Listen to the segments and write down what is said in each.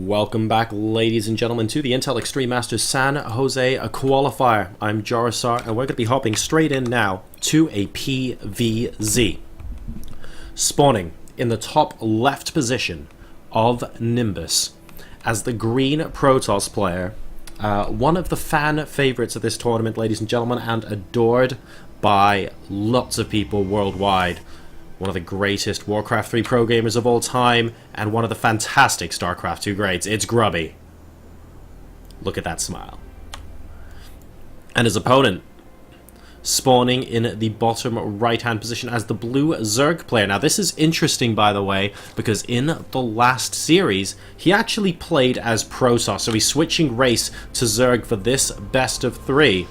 Welcome back, ladies and gentlemen, to the Intel Extreme Masters San Jose Qualifier. I'm JoRoSaR, and we're going to be hopping straight in now to a PvZ. Spawning in the top left position of Nimbus as the green Protoss player, one of the fan favorites of this tournament, ladies and gentlemen, and adored by lots of people worldwide. One of the greatest Warcraft 3 pro gamers of all time, and one of the fantastic StarCraft 2 greats. It's Grubby. Look at that smile. And his opponent, spawning in the bottom right-hand position as the blue Zerg player. Now this is interesting, by the way, because in the last series, he actually played as Protoss, so he's switching race to Zerg for this best of 3.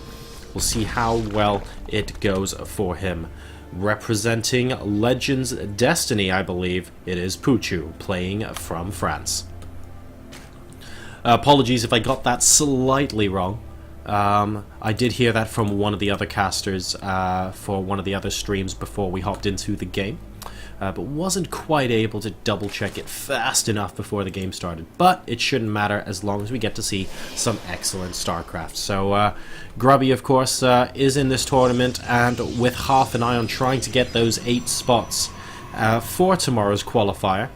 We'll see how well it goes for him. Representing Legends Destiny, I believe it is Pouchou, playing from France. Apologies if I got that slightly wrong. I did hear that from one of the other casters for one of the other streams before we hopped into the game, but wasn't quite able to double check it fast enough before the game started. But it shouldn't matter as long as we get to see some excellent StarCraft. So Grubby, of course, is in this tournament, and with half an eye on trying to get those 8 spots for tomorrow's qualifier.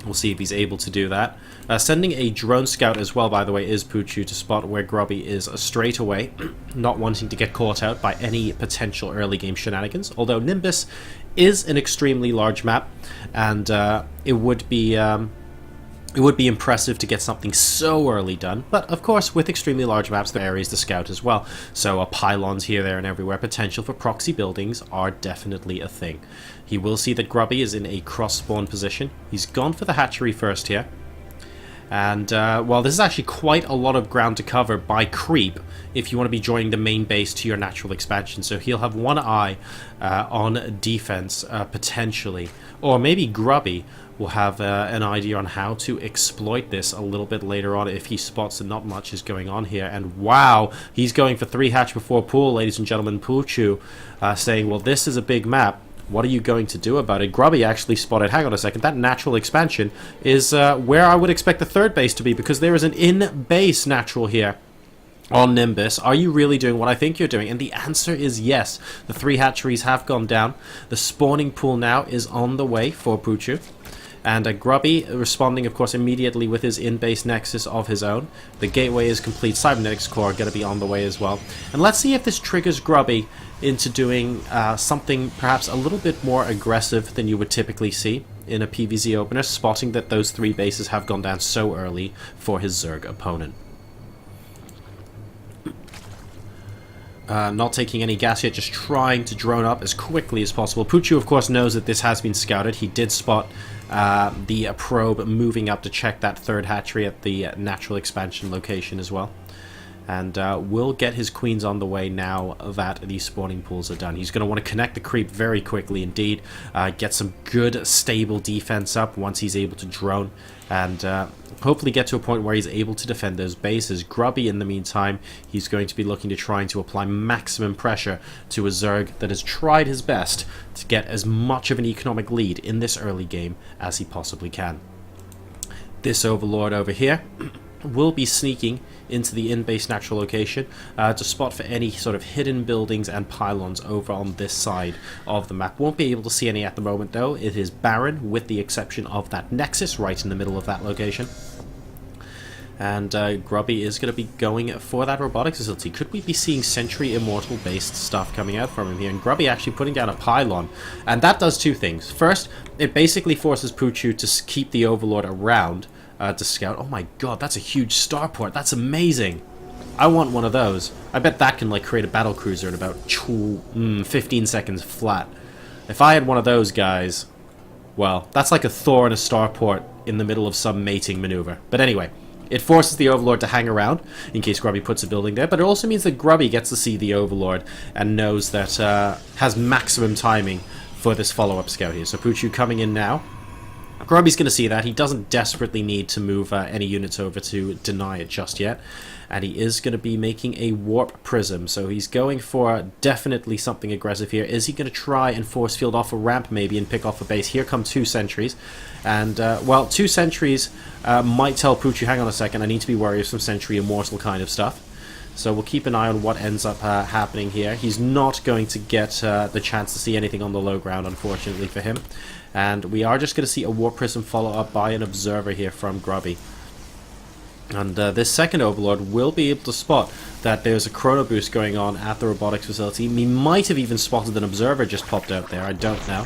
We'll see if he's able to do that. Sending a drone scout as well, by the way, is Pouchou to spot where Grubby is straight away, not wanting to get caught out by any potential early game shenanigans. Although Nimbus is an extremely large map, and it would be impressive to get something so early done. But of course, with extremely large maps, there are areas to scout as well. So pylons here, there, and everywhere. Potential for proxy buildings are definitely a thing. He will see that Grubby is in a cross-spawn position. He's gone for the hatchery first here. And, well, this is actually quite a lot of ground to cover by creep if you want to be joining the main base to your natural expansion. So he'll have one eye on defense, potentially. Or maybe Grubby will have an idea on how to exploit this a little bit later on if he spots that not much is going on here. And wow, he's going for 3 hatch before pool, ladies and gentlemen. Pouchou saying, well, this is a big map. What are you going to do about it? Grubby actually spotted, hang on a second, that natural expansion is where I would expect the third base to be, because there is an in-base natural here on Nimbus. Are you really doing what I think you're doing? And the answer is yes. The 3 hatcheries have gone down. The spawning pool now is on the way for Pouchou. And Grubby responding, of course, immediately with his in-base nexus of his own. The gateway is complete. Cybernetics core going to be on the way as well. And let's see if this triggers Grubby into doing something perhaps a little bit more aggressive than you would typically see in a PvZ opener, spotting that those 3 bases have gone down so early for his Zerg opponent. Not taking any gas yet, just trying to drone up as quickly as possible. Pouchou, of course, knows that this has been scouted. He did spot the probe moving up to check that 3rd hatchery at the natural expansion location as well. And will get his queens on the way now that these spawning pools are done. He's going to want to connect the creep very quickly indeed. Get some good, stable defense up once he's able to drone. And hopefully get to a point where he's able to defend those bases. Grubby, in the meantime, he's going to be looking to trying to apply maximum pressure to a Zerg that has tried his best to get as much of an economic lead in this early game as he possibly can. This Overlord over here will be sneaking into the in-base natural location to spot for any sort of hidden buildings and pylons over on this side of the map. Won't be able to see any at the moment, though. It is barren, with the exception of that nexus right in the middle of that location. And Grubby is going to be going for that robotics facility. Could we be seeing Sentry Immortal-based stuff coming out from him here? And Grubby actually putting down a pylon. And that does 2 things. First, it basically forces Pouchou to keep the Overlord around to scout. Oh my god, that's a huge starport. That's amazing. I want one of those. I bet that can like create a battle cruiser in about 15 seconds flat. If I had one of those guys, well, that's like a Thor and a starport in the middle of some mating maneuver. But anyway, it forces the Overlord to hang around in case Grubby puts a building there, but it also means that Grubby gets to see the Overlord and knows that has maximum timing for this follow-up scout here. So Pouchou coming in now. Grubby's going to see that. He doesn't desperately need to move any units over to deny it just yet. And he is going to be making a warp prism. So he's going for definitely something aggressive here. Is he going to try and force field off a ramp maybe and pick off a base? Here come 2 sentries. And, well, 2 sentries might tell Pouchou, hang on a second, I need to be wary of some sentry immortal kind of stuff. So we'll keep an eye on what ends up happening here. He's not going to get the chance to see anything on the low ground, unfortunately for him. And we are just going to see a warp prism follow up by an observer here from Grubby. And this second Overlord will be able to spot that there's a chrono boost going on at the robotics facility. He might have even spotted an observer just popped out there, I don't know.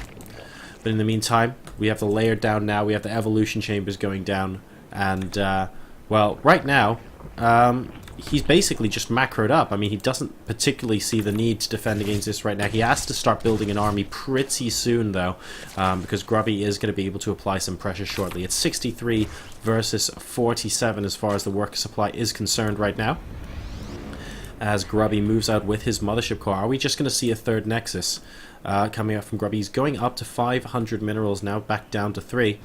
But in the meantime, we have the layer down now, we have the evolution chambers going down, and, well, right now, he's basically just macroed up. I mean, he doesn't particularly see the need to defend against this right now. He has to start building an army pretty soon, though, because Grubby is going to be able to apply some pressure shortly. It's 63 versus 47 as far as the worker supply is concerned right now. As Grubby moves out with his mothership core, are we just going to see a third Nexus coming out from Grubby? He's going up to 500 minerals now, back down to 3.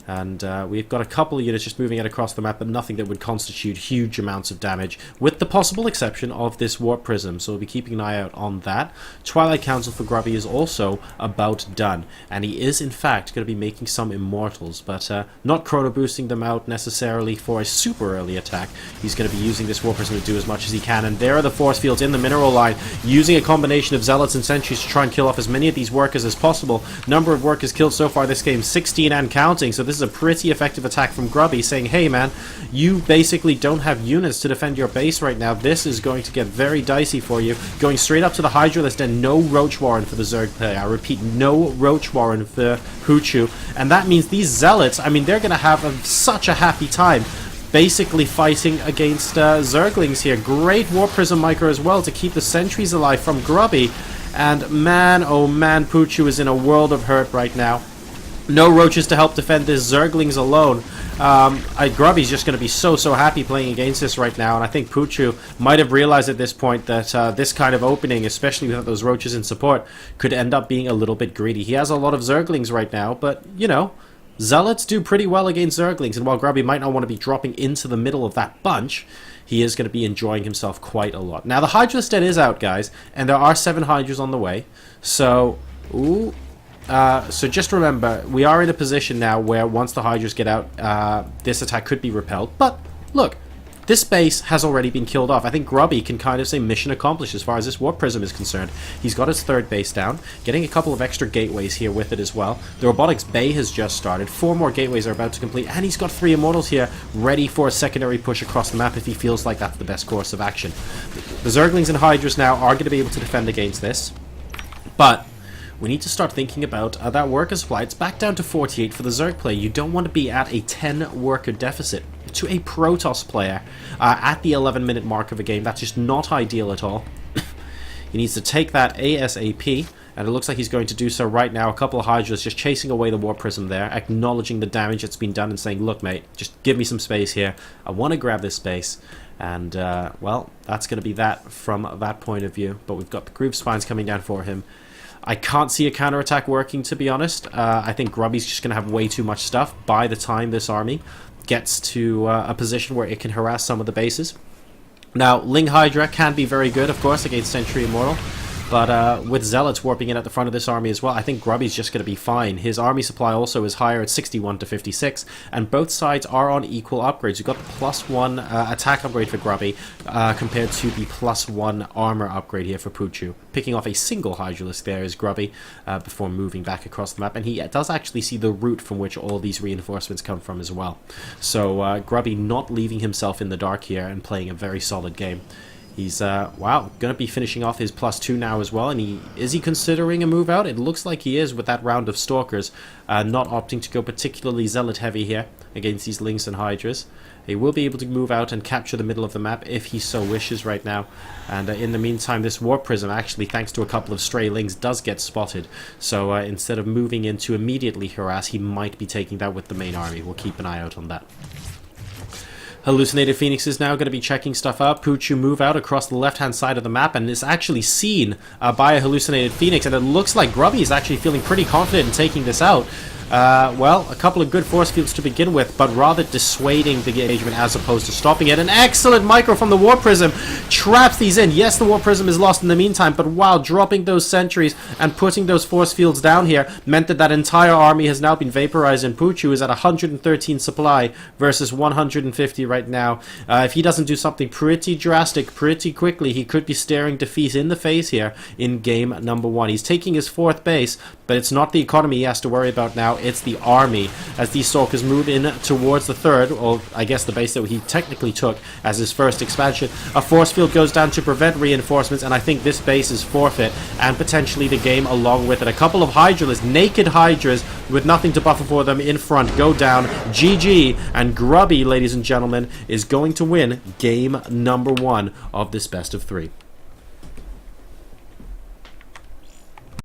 And we've got a couple of units just moving out across the map, but nothing that would constitute huge amounts of damage, with the possible exception of this warp prism. So we'll be keeping an eye out on that. Twilight Council for Grubby is also about done, and he is in fact going to be making some immortals, but not chrono boosting them out necessarily for a super early attack. He's going to be using this warp prism to do as much as he can, and there are the force fields in the mineral line, using a combination of zealots and sentries to try and kill off as many of these workers as possible. Number of workers killed so far this game, 16 and counting, so this is a pretty effective attack from Grubby, saying, hey man, you basically don't have units to defend your base right now. This is going to get very dicey for you. Going straight up to the Hydra list, and no Roach Warren for the Zerg player. I repeat, no Roach Warren for Pouchou. And that means these zealots, I mean, they're going to have such a happy time basically fighting against Zerglings here. Great Warp Prism Micro as well to keep the sentries alive from Grubby. And man, oh man, Pouchou is in a world of hurt right now. No roaches to help defend this Zerglings alone. Grubby's just going to be so happy playing against this right now, and I think Pouchou might have realized at this point that this kind of opening, especially without those roaches in support, could end up being a little bit greedy. He has a lot of Zerglings right now, but, you know, Zealots do pretty well against Zerglings, and while Grubby might not want to be dropping into the middle of that bunch, he is going to be enjoying himself quite a lot. Now, the Hydra Stead is out, guys, and there are 7 Hydras on the way, so... Ooh... so just remember, we are in a position now where once the Hydras get out, this attack could be repelled. But, look, this base has already been killed off. I think Grubby can kind of say mission accomplished as far as this Warp Prism is concerned. He's got his 3rd base down, getting a couple of extra gateways here with it as well. The Robotics Bay has just started. 4 more gateways are about to complete, and he's got 3 Immortals here, ready for a secondary push across the map if he feels like that's the best course of action. The Zerglings and Hydras now are going to be able to defend against this, but we need to start thinking about that worker supply. It's back down to 48 for the Zerg player. You don't want to be at a 10 worker deficit to a Protoss player at the 11-minute mark of a game. That's just not ideal at all. He needs to take that ASAP, and it looks like he's going to do so right now. A couple of Hydras just chasing away the Warp Prism there, acknowledging the damage that's been done and saying, look mate, just give me some space here. I want to grab this space. And, well, that's going to be that from that point of view. But we've got the Groove Spines coming down for him. I can't see a counterattack working, to be honest. I think Grubby's just going to have way too much stuff by the time this army gets to a position where it can harass some of the bases. Now, Ling Hydra can be very good, of course, against Sentry Immortal. But with Zealots warping in at the front of this army as well, I think Grubby's just going to be fine. His army supply also is higher at 61 to 56, and both sides are on equal upgrades. You've got the +1 attack upgrade for Grubby compared to the +1 armor upgrade here for Pouchou. Picking off a single Hydralisk there is Grubby before moving back across the map, and he does actually see the route from which all these reinforcements come from as well. So Grubby not leaving himself in the dark here and playing a very solid game. He's, wow, going to be finishing off his +2 now as well, and is he considering a move out? It looks like he is with that round of Stalkers, not opting to go particularly Zealot heavy here against these Lynx and Hydras. He will be able to move out and capture the middle of the map if he so wishes right now, and in the meantime this Warp Prism, actually thanks to a couple of stray Lynx, does get spotted, so instead of moving in to immediately harass, he might be taking that with the main army. We'll keep an eye out on that. Hallucinated Phoenix is now going to be checking stuff out. Pouchou move out across the left-hand side of the map and is actually seen by a Hallucinated Phoenix, and it looks like Grubby is actually feeling pretty confident in taking this out. well, a couple of good force fields to begin with, but rather dissuading the engagement as opposed to stopping it. An excellent micro from the War Prism traps these in. Yes, the War Prism is lost in the meantime, but wow, dropping those sentries and putting those force fields down here meant that that entire army has now been vaporized, and Pouchou is at 113 supply versus 150 right now. If he doesn't do something pretty drastic pretty quickly, he could be staring defeat in the face here in game number 1. He's taking his 4th base, but it's not the economy he has to worry about now, it's the army, as these Stalkers move in towards the 3rd, or I guess the base that he technically took as his first expansion. A force field goes down to prevent reinforcements, and I think this base is forfeit, and potentially the game along with it. A couple of Hydralists, naked Hydras, with nothing to buffer for them in front, go down. GG, and Grubby, ladies and gentlemen, is going to win game number 1 of this best of 3.